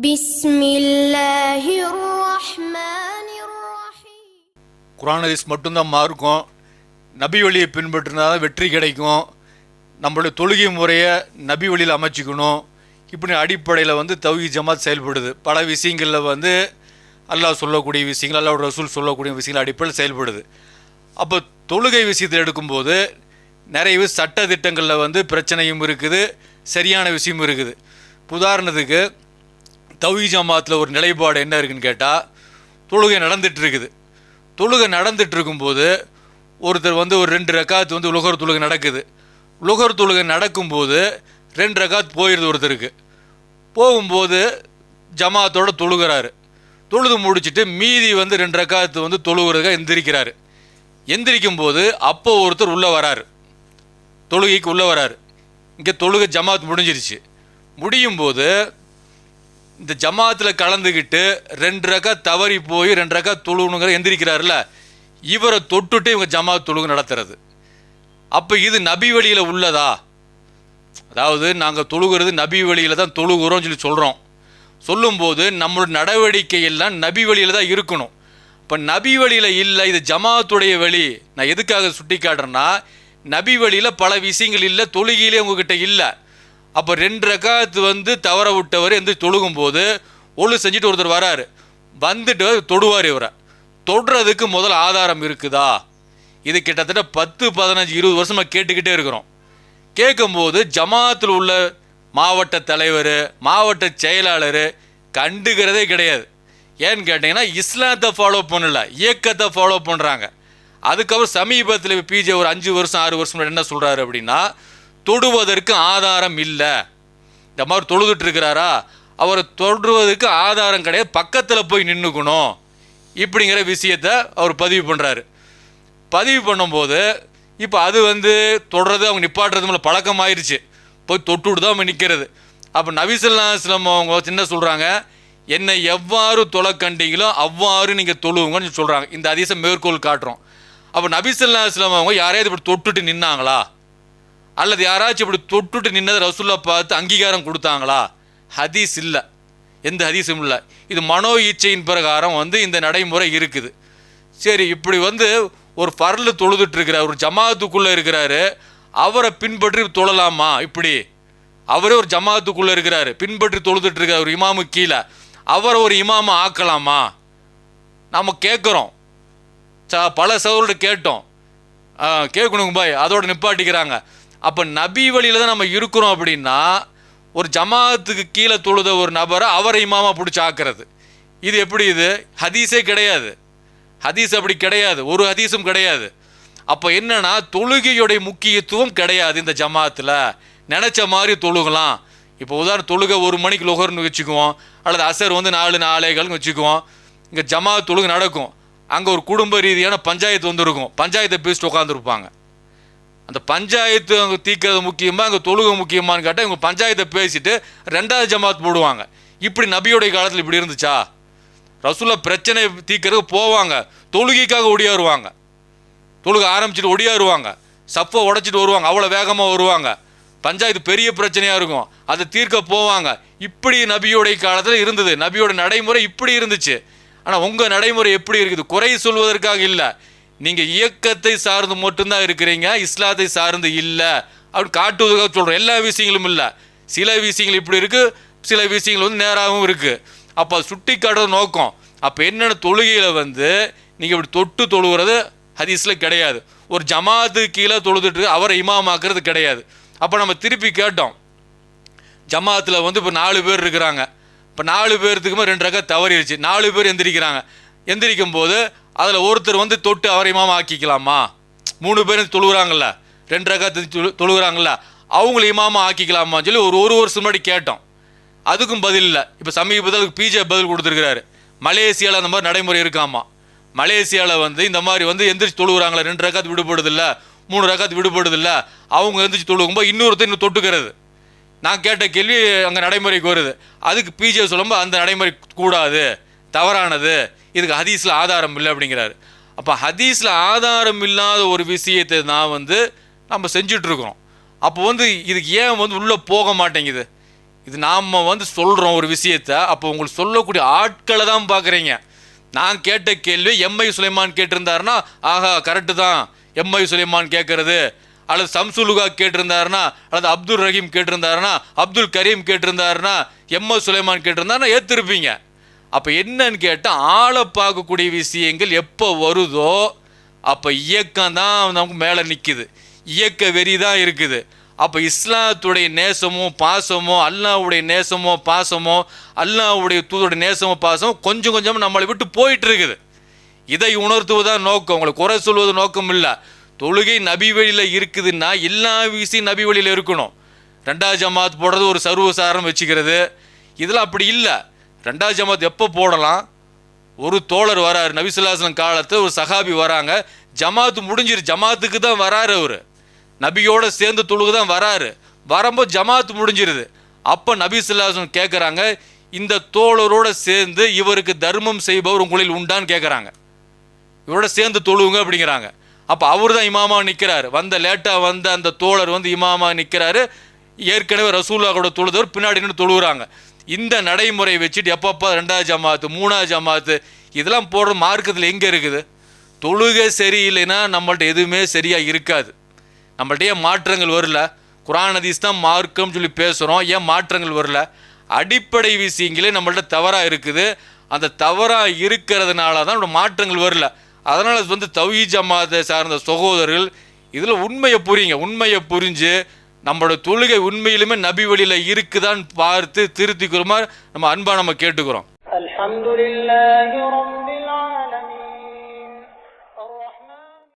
பிஸ்மில்லாஹிர்ரஹ்மானிர்ரஹீம். குர்ஆன் ஹதீஸ் மட்டும்தான் மார்க்கம். நபி வழியை பின்பற்றினா தான் வெற்றி கிடைக்கும். நம்மளுடைய தொழுகை முறையை நபி வழியில் அமைச்சிக்கணும். இப்படி அடிப்படையில் தௌஹீத் ஜமாத் செயல்படுது. பல விஷயங்களில் அல்லாஹ் சொல்லக்கூடிய விஷயங்கள், அல்லாஹ் ரசூல் சொல்லக்கூடிய விஷயங்கள் அடிப்படையில் செயல்படுது. அப்போ தொழுகை விஷயத்தில் எடுக்கும்போது நிறையவே சட்ட திட்டங்களில் பிரச்சனையும் இருக்குது, சரியான விஷயமும் இருக்குது. உதாரணத்துக்கு தௌஹீத் ஜமாத்தில் ஒரு நிலைப்பாடு என்ன இருக்குன்னு கேட்டால், தொழுகை நடந்துகிட்ருக்குது. தொழுகை நடந்துகிட்டு இருக்கும்போது ஒருத்தர் ஒரு 2 ரக்காத் லுஹர் தொழுகை நடக்குது. லுஹர் தொழுகை நடக்கும்போது 2 ரக்காத் போயிடுது. ஒருத்தருக்கு போகும்போது ஜமாத்தோட தொழுகிறாரு. தொழுது முடிச்சுட்டு மீதி 2 ரக்காத்து தொழுகிறதுக்காக எந்திரிக்கிறாரு. எந்திரிக்கும் போது அப்போ ஒருத்தர் உள்ளே வராரு, தொழுகைக்கு உள்ளே வராரு. இங்கே தொழுகை ஜமாத் முடிஞ்சிருச்சு. முடியும் போது இந்த ஜமாத்தில் கலந்துக்கிட்டு 2 ரக்காத் தவறி போய் 2 ரக்காத் தொழுகணுங்கிற எந்திரிக்கிறாருல, இவரை தொட்டுட்டு இவங்க ஜமாத் தொழுகை நடத்துறது. அப்போ இது நபி வழியில் உள்ளதா? அதாவது நாங்கள் தொழுகிறது நபி வழியில் தான் தொழுகிறோம்னு சொல்கிறோம். சொல்லும்போது நம்மளோட நடவடிக்கை எல்லாம் நபி வழியில் தான் இருக்கணும். இப்போ நபி வழியில் இல்லை, இது ஜமாத்துடைய வழி. நான் எதுக்காக சுட்டி காட்டுறேன்னா, நபி வழியில் பல விஷயங்கள் இல்லை, தொழுகையிலே உங்ககிட்ட இல்லை. அப்போ 2 ரக்காத்து தவற விட்டவர் தொழுகும்போது ஒழு செஞ்சுட்டு ஒருத்தர் வராரு, வந்துட்டு தொடுவார். இவரை தொடுறதுக்கு முதல் ஆதாரம் இருக்குதா? இது கிட்டத்தட்ட 10, 15, 20 வருஷமாக கேட்டுக்கிட்டே இருக்கிறோம். கேட்கும்போது ஜமாத்தில் உள்ள மாவட்ட தலைவர், மாவட்ட செயலாளர் கண்டுக்கிறதே கிடையாது. ஏன்னு கேட்டிங்கன்னா, இஸ்லாத்தை ஃபாலோ பண்ணல, இயக்கத்தை ஃபாலோ பண்ணுறாங்க. அதுக்கப்புறம் சமீபத்தில் பிஜே ஒரு 5 வருஷம் 6 வருஷம் என்ன சொல்கிறாரு அப்படின்னா, தொடுவதற்கு ஆதாரம் இல்லை. இந்த மாதிரி தொழுதுட்டு இருக்கிறாரா, அவரை தொடுவதற்கு ஆதாரம் கிடையாது, பக்கத்தில் போய் நின்றுக்கணும் இப்படிங்கிற விஷயத்தை அவர் பதிவு பண்ணுறாரு. பதிவு பண்ணும்போது இப்போ அது தொடுறது அவங்க நிப்பாட்டுறது பழக்கமாயிருச்சு. போய் தொட்டுவிட்டு தான் அவங்க நிற்கிறது. அப்போ நபி ஸல்லல்லாஹு அலைஹி வஸல்லம் அவங்க என்ன சொல்கிறாங்க, என்னை எவ்வாறு தொலை கண்டீங்களோ அவ்வாறு நீங்கள் தொழுவுங்கன்னு சொல்கிறாங்க. இந்த ஹதீஸை மேற்கோள் காட்டுறோம். அப்போ நபி ஸல்லல்லாஹு அலைஹி வஸல்லம் அவங்க யாரையாவது இப்படி தொட்டுட்டு நின்னாங்களா, அல்லது யாராச்சும் இப்படி தொட்டுட்டு நின்னதை ரசூலுல்லாஹ் பார்த்து அங்கீகாரம் கொடுத்தாங்களா? ஹதீஸ் இல்லை, எந்த ஹதீஸும் இல்லை. இது மனோ இச்சையின் பிரகாரம் இந்த நடைமுறை இருக்குது. சரி, இப்படி ஒரு ஃபர்லு தொழுதுட்டு இருக்கிறார், ஒரு ஜமாத்துக்குள்ளே இருக்கிறாரு, அவரை பின்பற்றி தொழலாமா? இப்படி அவரே ஒரு ஜமாத்துக்குள்ளே இருக்கிறாரு, பின்பற்றி தொழுதுட்டு இருக்கார் ஒரு இமாமு கீழே, அவரை ஒரு இமாமை ஆக்கலாமா? நாம் கேட்குறோம், பல சகோதரர்கிட்ட கேட்டோம், கேட்கணுங்க பாய், அதோட நிப்பாட்டிக்கிறாங்க. அப்போ நபி வழியில் தான் நம்ம இருக்கிறோம் அப்படின்னா, ஒரு ஜமாத்துக்கு கீழே தொழுத ஒரு நபரை அவரை இமாமா பிடிச்சி ஆக்கிறது, இது எப்படி? இது ஹதீஸே கிடையாது. ஹதீஸ் அப்படி கிடையாது, ஒரு ஹதீஸும் கிடையாது. அப்போ என்னன்னா, தொழுகையுடைய முக்கியத்துவம் கிடையாது இந்த ஜமாத்தில். நினச்ச மாதிரி தொழுகலாம். இப்போ உதாரணம், தொழுகை 1 மணிக்கு லுஹர்னு வச்சுக்குவோம், அல்லது அசர் 4, 4:15 வச்சுக்குவோம். இங்கே ஜமாத் தொழுகை நடக்கும். அங்கே ஒரு குடும்ப ரீதியான பஞ்சாயத்து இருக்கும், பஞ்சாயத்தை பேசிட்டு உட்காந்துருப்பாங்க. அந்த பஞ்சாயத்து அங்கே தீர்க்கிறது முக்கியமாக, அங்கே தொழுகை முக்கியமானு கேட்டால் இவங்க பஞ்சாயத்தை பேசிட்டு 2வது ஜமாத் போடுவாங்க. இப்படி நபியோடைய காலத்தில் இப்படி இருந்துச்சா? ரசூலுல்லாஹ் பிரச்சனை தீர்க்கறதுக்கு போவாங்க, தொழுகைக்காக ஒடியாருவாங்க, தொழுகை ஆரம்பிச்சுட்டு ஒடியாருவாங்க, சப்பை உடைச்சிட்டு வருவாங்க, அவ்வளோ வேகமாக வருவாங்க. பஞ்சாயத்து பெரிய பிரச்சனையாக இருக்கும், அதை தீர்க்க போவாங்க. இப்படி நபியோடைய காலத்தில் இருந்தது. நபியோட நடைமுறை இப்படி இருந்துச்சு. ஆனால் உங்கள் நடைமுறை எப்படி இருக்குது? குறை சொல்வதற்காக இல்லை, நீங்கள் இயக்கத்தை சார்ந்து மட்டும்தான் இருக்கிறீங்க, இஸ்லாத்தை சார்ந்து இல்லை அப்படின்னு காட்டுவதற்காக சொல்கிறோம். எல்லா விஷயங்களும் இல்லை, சில விஷயங்கள் இப்படி இருக்குது, சில விஷயங்கள் நேராகவும் இருக்குது. அப்போ அது சுட்டி காட்டுறது நோக்கம். அப்போ என்னென்ன தொழுகையில் நீங்கள் இப்படி தொட்டு தொழுகிறது ஹதீஸில் கிடையாது. ஒரு ஜமாத்து கீழே தொழுதுட்டு அவரை இமாமாக்குறது கிடையாது. அப்போ நம்ம திருப்பி கேட்டோம், ஜமாத்தில் இப்போ 4 பேர் இருக்கிறாங்க. இப்போ 4 பேர்த்துக்குமே 2 ரக்காத் தவறிடுச்சு. 4 பேர் எந்திரிக்கிறாங்க. எந்திரிக்கும் போது அதில் ஒருத்தர் தொட்டு அவரை இமாமா ஆக்கிக்கலாமா? 3 பேர் தொழுகிறாங்கல்ல, 2 ரக்காத்து தொழுகிறாங்கல்ல, அவங்கள இமாமா ஆக்கிக்கலாமான்னு சொல்லி ஒரு வருஷம் முன்னாடி கேட்டோம். அதுக்கும் பதில் இல்லை. இப்போ சமீபத்தில் பிஜே பதில் கொடுத்துருக்கிறாரு. மலேசியாவில் அந்த மாதிரி நடைமுறை இருக்காமா. மலேசியாவில் இந்த மாதிரி எந்திரிச்சு தொழுகிறாங்களா, 2 ரக்காத்து விடுபடுதில்ல, 3 ரக்காத்து விடுபடுதில்ல, அவங்க எந்திரிச்சு தொழுகும்போது இன்னொருத்தர் தொட்டுக்கிறது. நான் கேட்ட கேள்வி அங்கே நடைமுறைக்கு வருது. அதுக்கு பிஜே சொல்லும்போது அந்த நடைமுறை கூடாது, தவறானது, இதுக்கு ஹதீஸில் ஆதாரம் இல்லை அப்படிங்கிறாரு. அப்போ ஹதீஸில் ஆதாரம் இல்லாத ஒரு விஷயத்தை நான் நம்ம செஞ்சிட்ருக்குறோம். அப்போ இதுக்கு ஏன் உள்ளே போக மாட்டேங்குது? இது நாம் வந்து சொல்கிறோம் ஒரு விஷயத்தை, அப்போ உங்களுக்கு சொல்லக்கூடிய ஆட்களை தான் பார்க்குறீங்க. நான் கேட்ட கேள்வி எம்ஐ சுலைமான் கேட்டிருந்தாருன்னா ஆஹா கரெக்டு தான் எம்ஐ சுலைமான் கேட்கறது, அல்லது சம்சுலுகா கேட்டிருந்தாருன்னா, அல்லது அப்துல் ரஹீம் கேட்டிருந்தாருன்னா, அப்துல் கரீம் கேட்டிருந்தாருன்னா, எம்எஸ் சுலைமான் கேட்டிருந்தாருன்னா ஏற்றிருப்பீங்க. அப்போ என்னன்னு கேட்டால் ஆளை பார்க்கக்கூடிய விஷயங்கள் எப்போ வருதோ அப்போ இயக்கம் தான் நமக்கு மேலே நிற்குது, இயக்க வெறி தான் இருக்குது. அப்போ இஸ்லாத்துடைய நேசமோ பாசமோ, அல்லாஹ்வுடைய நேசமோ பாசமோ, அல்லாஹ்வுடைய தூதருடைய நேசமோ பாசமோ கொஞ்சம் கொஞ்சம் நம்மளை விட்டு போயிட்டு இருக்குது. இதை உணர்த்துவதுதான் நோக்கம், உங்களை குறை சொல்வது நோக்கம் இல்லை. தொழுகை நபி வழியில் இருக்குதுன்னா எல்லா விஷயம் நபி வழியில் இருக்கணும். ரெண்டாவது ஜமாத் போடுறது ஒரு சர்வசாரம் வச்சுக்கிறது, இதெல்லாம் அப்படி இல்லை. ரெண்டாவது ஜமாத் எப்போ போடலாம்? ஒரு தோழர் வராரு, நபி ஸல்லல்லாஹு அலைஹி வஸல்லம் காலத்தில் ஒரு சஹாபி வராங்க, ஜமாத்து முடிஞ்சிரு, ஜமாத்துக்கு தான் வராரு, அவர் நபியோட சேர்ந்து தொழுகு தான் வராரு, வரும்போது ஜமாத்து முடிஞ்சிருது. அப்போ நபி ஸல்லல்லாஹு அலைஹி வஸல்லம் கேட்குறாங்க, இந்த தோழரோட சேர்ந்து இவருக்கு தர்மம் செய்பவர் உங்களில் உண்டான்னு கேட்குறாங்க, இவரோட சேர்ந்து தொழுவுங்க அப்படிங்கிறாங்க. அப்போ அவர் தான் இமாமா நிற்கிறாரு, லேட்டாக வந்த அந்த தோழர் வந்து இமாமா நிற்கிறாரு, ஏற்கனவே ரசூலுல்லாஹோட தொழுதவர் பின்னாடி நின்று தொழுகிறாங்க. இந்த நடைமுறை வச்சுட்டு எப்பப்போ ரெண்டாவது ஜமாத்து மூணாவது ஜமாத்து இதெல்லாம் போடுற மார்க்கத்தில் எங்கே இருக்குது? தொழுகை சரியில்லைன்னா நம்மள்ட்ட எதுவுமே சரியாக இருக்காது. நம்மள்ட்ட ஏன் மாற்றங்கள் வரல? குர்ஆன் ஹதீஸ் தான் மார்க்கம் சொல்லி பேசுகிறோம், ஏன் மாற்றங்கள் வரல? அடிப்படை விஷயங்களே நம்மள்ட்ட தவறாக இருக்குது. அந்த தவறாக இருக்கிறதுனால தான் நம்மளோட மாற்றங்கள் வரல. அதனால் வந்து தௌஹீத் ஜமாத்தை சார்ந்த சகோதரர்கள் இதில் உண்மையை புரியுங்க, உண்மையை புரிஞ்சு நம்மளோட தொழுகை உண்மையிலுமே நபி வழியில் இருக்குதான்னு பார்த்து திருத்திக்கிறோமா நம்ம அன்பா நம்ம கேட்டுக்கிறோம். அல்ஹம்துலில்லாஹி